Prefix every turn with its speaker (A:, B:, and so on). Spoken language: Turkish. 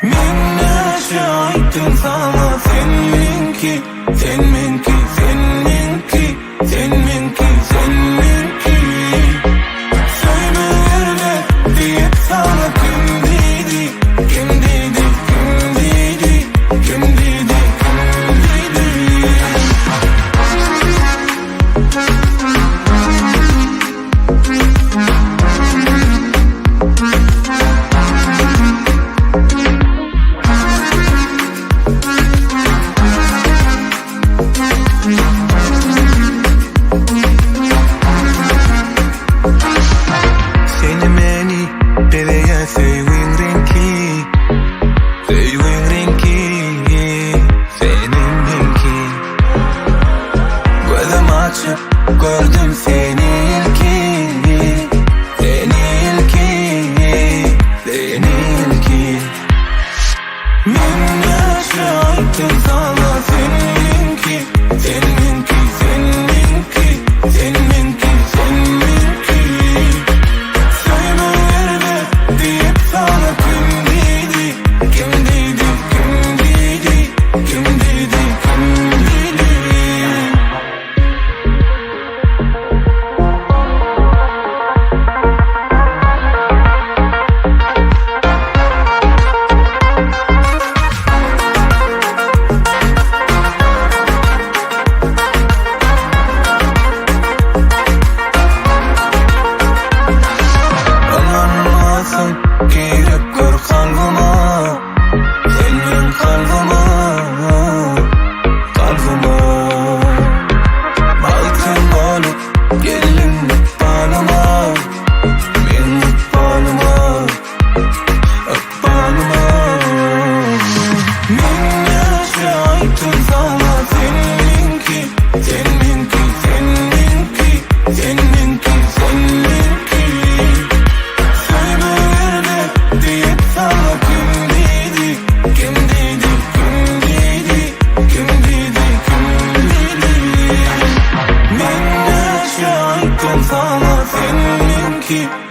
A: Minneşe aydın sana seninki, seninki, seninki, seninki, seninki. Söyle diye sana kim dedi, kim dedi, kim dedi, kim dedi, kim dedi. Gördüm seni ilki, seni ilki, seni ilki. Minneşe aydın sana seninki, seninki, seninki, seninki, seninki. Söyle diye sana kim dedi, kim dedi, kim dedi, kim dedi, kim dedi. Girip gör kalbıma, senin kalbıma, kalbıma. Altın balık gelinlik balıma, minnik balıma, balıma. Minneşe aydın sana seninki, seninki, seninki, seninki, seninki. Diye sana kim dedi, kim dedi, kim dedi, kim dedi, kim dedi. Minneşe aydın sana seninki.